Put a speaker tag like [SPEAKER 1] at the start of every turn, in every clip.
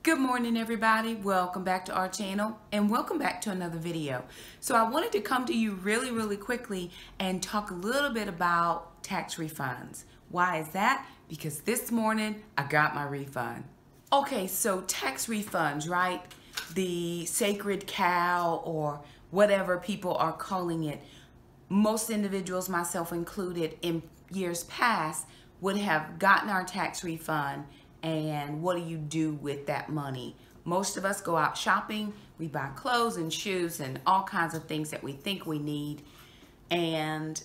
[SPEAKER 1] Good morning, everybody. Welcome back to our channel and welcome back to another video. So I wanted to come to you really quickly and talk a little bit about tax refunds. Why is that? Because this morning I got my refund. Okay, so tax refunds, right? The sacred cow or whatever people are calling it. Most individuals, myself included, in years past would have gotten our tax refund. And what do you do with that money? Most of us go out shopping, we buy clothes and shoes and all kinds of things that we think we need. And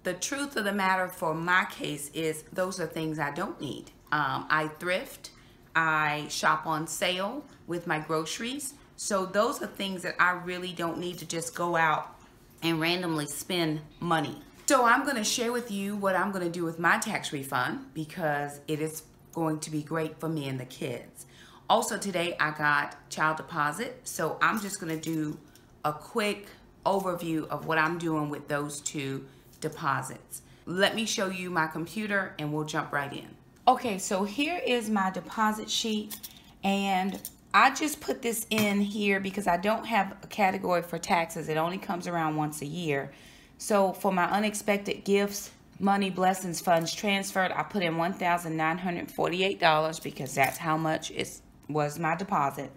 [SPEAKER 1] the truth of the matter for my case is those are things I don't need. I thrift, I shop on sale with my groceries. So those are things that I really don't need to just go out and randomly spend money. So I'm gonna share with you what I'm gonna do with my tax refund because it is going to be great for me and the kids. Also today I got child deposit, so I'm just going to do a quick overview of what I'm doing with those two deposits. Let me show you my computer and we'll jump right in. Okay, so here is my deposit sheet and I just put this in here because I don't have a category for taxes. It only comes around once a year. So for my unexpected gifts, money, blessings, funds transferred, I put in $1,948 because that's how much it was my deposit.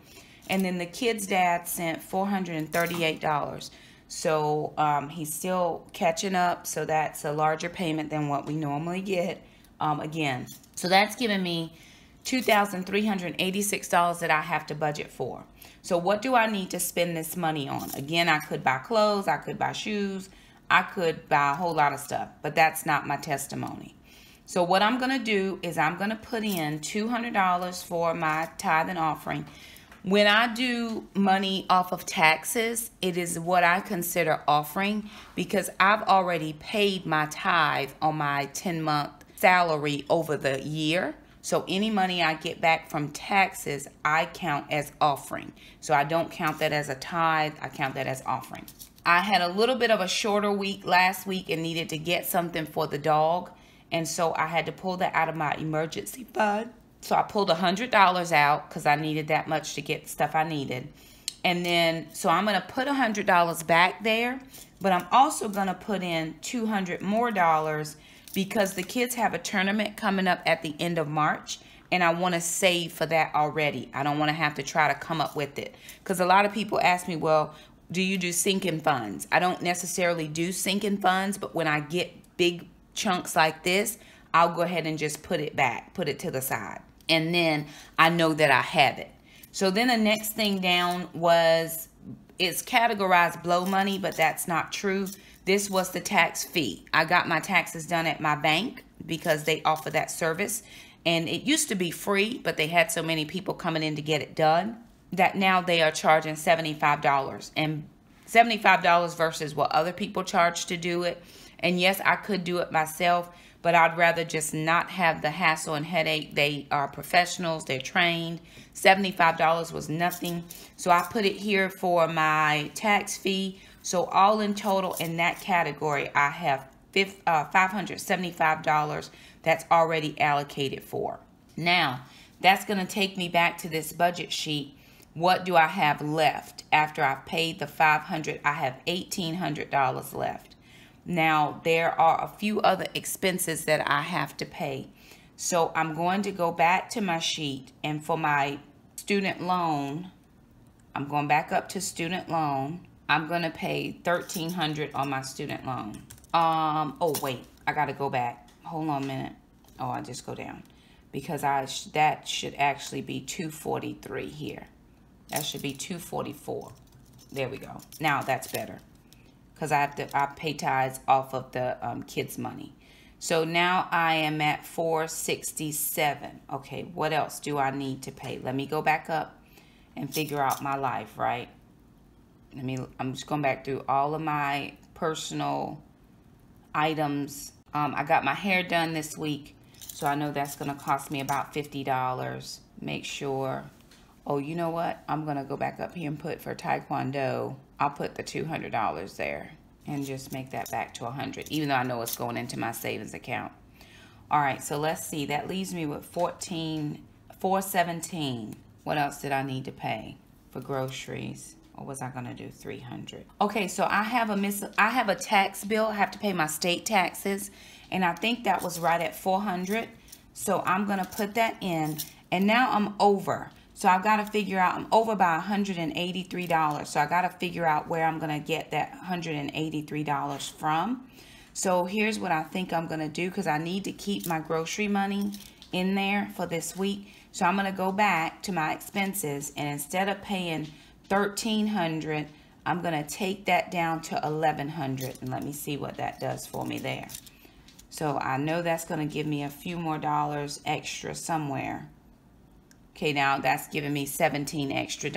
[SPEAKER 1] And then the kid's dad sent $438. So he's still catching up. So that's a larger payment than what we normally get again. So that's giving me $2,386 that I have to budget for. So what do I need to spend this money on? Again, I could buy clothes, I could buy shoes, I could buy a whole lot of stuff, but that's not my testimony. So what I'm going to do is I'm going to put in $200 for my tithe and offering. When I do money off of taxes, it is what I consider offering because I've already paid my tithe on my 10-month salary over the year. So any money I get back from taxes, I count as offering. So I don't count that as a tithe, I count that as offering. I had a little bit of a shorter week last week and needed to get something for the dog. And so I had to pull that out of my emergency fund. So I pulled $100 out because I needed that much to get stuff I needed. And then, so I'm going to put $100 back there. But I'm also going to put in $200 more because the kids have a tournament coming up at the end of March. And I want to save for that already. I don't want to have to try to come up with it. Because a lot of people ask me, well, do you do sinking funds? I don't necessarily do sinking funds, but when I get big chunks like this, I'll go ahead and just put it back, put it to the side. And then I know that I have it. So then the next thing down was, it's categorized blow money, but that's not true. This was the tax fee. I got my taxes done at my bank because they offer that service. And it used to be free, but they had so many people coming in to get it done that now they are charging $75 and $75 versus what other people charge to do it. And yes, I could do it myself, but I'd rather just not have the hassle and headache. They are professionals, they're trained. $75 was nothing. So I put it here for my tax fee. So all in total in that category, I have $575 that's already allocated for. Now, that's gonna take me back to this budget sheet. What do I have left? After I've paid the $500, I have $1,800 left. Now, there are a few other expenses that I have to pay. So I'm going to go back to my sheet, and for my student loan, I'm going back up to student loan. I'm going to pay $1,300 on my student loan. Oh, wait, I got to go back. Hold on a minute. Oh, I just go down because that should actually be $243 here. That should be $244. There we go. Now that's better because I pay tithes off of the kids' money. So now I am at $467. Okay, what else do I need to pay? Let me go back up and figure out my life, right? I'm just going back through all of my personal items. I got my hair done this week, so I know that's going to cost me about $50. Make sure. Oh, you know what? I'm going to go back up here and put for Taekwondo. I'll put the $200 there and just make that back to $100, even though I know it's going into my savings account. All right, so let's see. That leaves me with $417. What else did I need to pay for groceries? Or was I gonna do $300? Okay, so I have a tax bill. I have to pay my state taxes, and I think that was right at $400. So I'm gonna put that in, and now I'm over. So I've got to figure out, I'm over by $183. So I got to figure out where I'm gonna get that $183 from. So here's what I think I'm gonna do, because I need to keep my grocery money in there for this week. So I'm gonna go back to my expenses, and instead of paying $1,300, I'm gonna take that down to $1,100, and let me see what that does for me there. So I know that's gonna give me a few more dollars extra somewhere. Okay, now that's giving me $17 extra.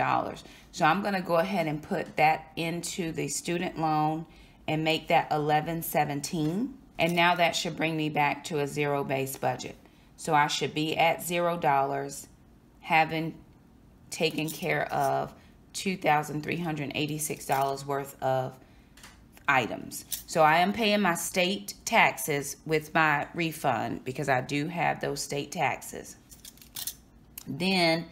[SPEAKER 1] So I'm gonna go ahead and put that into the student loan and make that $1,117, and now that should bring me back to a zero-based budget. So I should be at $0, having taken care of $2,386 worth of items. So I am paying my state taxes with my refund, because I do have those state taxes. Then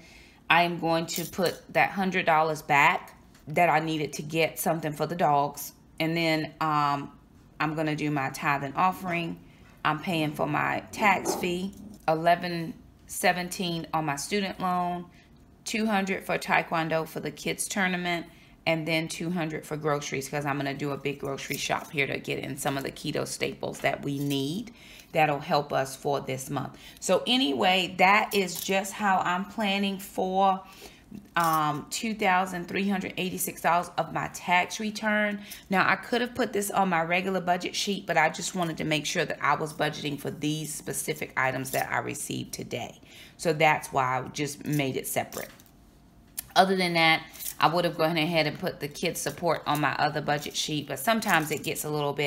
[SPEAKER 1] I am going to put that $100 back that I needed to get something for the dogs. And then I'm going to do my tithe and offering. I'm paying for my tax fee, $1,117 on my student loan, $200 for Taekwondo for the kids tournament, and then $200 for groceries, because I'm going to do a big grocery shop here to get in some of the keto staples that we need. That'll help us for this month. So anyway, that is just how I'm planning for $2,386 of my tax return. Now, I could have put this on my regular budget sheet, but I just wanted to make sure that I was budgeting for these specific items that I received today. So that's why I just made it separate. Other than that, I would have gone ahead and put the kids support on my other budget sheet, but sometimes it gets a little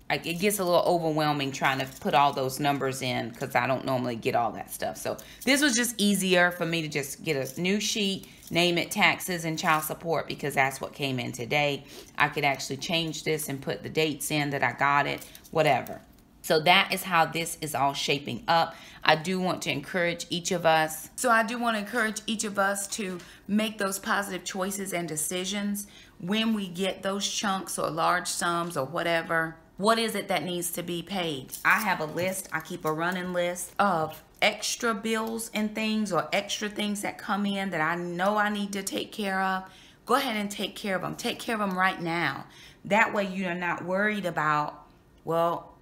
[SPEAKER 1] overwhelming trying to put all those numbers in, because I don't normally get all that stuff. So this was just easier for me to just get a new sheet, name it taxes and child support, because that's what came in today. I could actually change this and put the dates in that I got it, whatever. So that is how this is all shaping up. I do want to encourage each of us. To make those positive choices and decisions when we get those chunks or large sums or whatever. What is it that needs to be paid? I have a list. I keep a running list of extra bills and things, or extra things that come in that I know I need to take care of. Go ahead and take care of them. Take care of them right now. That way you're not worried about, well,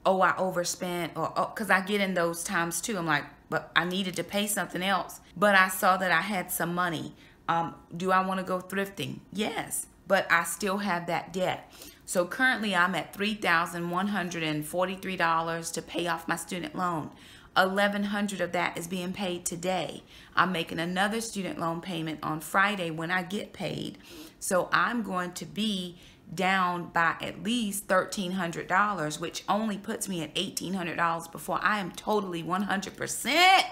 [SPEAKER 1] oh, I overspent, or oh, because I get in those times too. I'm like, but I needed to pay something else, but I saw that I had some money. Do I want to go thrifting? Yes, but I still have that debt. So currently I'm at $3,143 to pay off my student loan. $1,100 of that is being paid today. I'm making another student loan payment on Friday when I get paid. So I'm going to be down by at least $1,300, which only puts me at $1,800 before I am totally 100%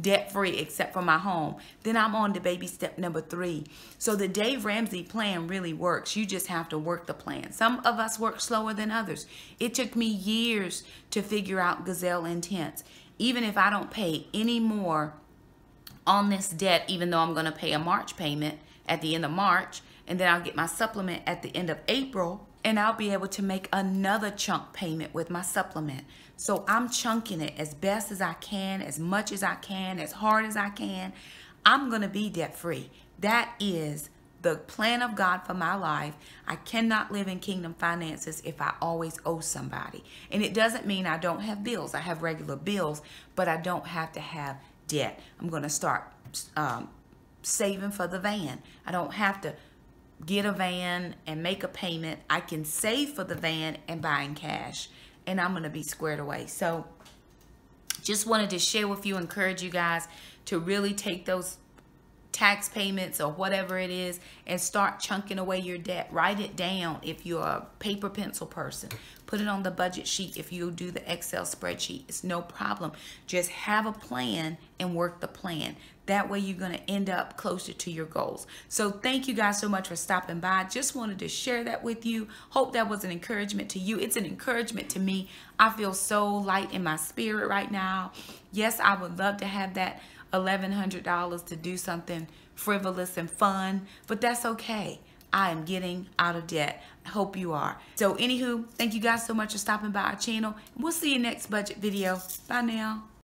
[SPEAKER 1] debt-free, except for my home. Then I'm on to baby step number 3. So the Dave Ramsey plan really works. You just have to work the plan. Some of us work slower than others. It took me years to figure out Gazelle Intense. Even if I don't pay any more on this debt, even though I'm going to pay a March payment at the end of March, and then I'll get my supplement at the end of April, and I'll be able to make another chunk payment with my supplement. So I'm chunking it as best as I can, as much as I can, as hard as I can. I'm going to be debt free. That is the plan of God for my life. I cannot live in kingdom finances if I always owe somebody. And it doesn't mean I don't have bills. I have regular bills, but I don't have to have debt. I'm going to start saving for the van. I don't have to get a van and make a payment. I can save for the van and buy in cash, and I'm going to be squared away. So just wanted to share with you, encourage you guys to really take those tax payments or whatever it is and start chunking away your debt. Write it down if you're a paper pencil person. Put it on the budget sheet if you do the Excel spreadsheet. It's no problem. Just have a plan and work the plan. That way you're going to end up closer to your goals. So thank you guys so much for stopping by. Just wanted to share that with you. Hope that was an encouragement to you. It's an encouragement to me. I feel so light in my spirit right now. Yes, I would love to have that $1,100 to do something frivolous and fun, but that's okay. I am getting out of debt. I hope you are. So anywho, thank you guys so much for stopping by our channel. We'll see you next budget video. Bye now.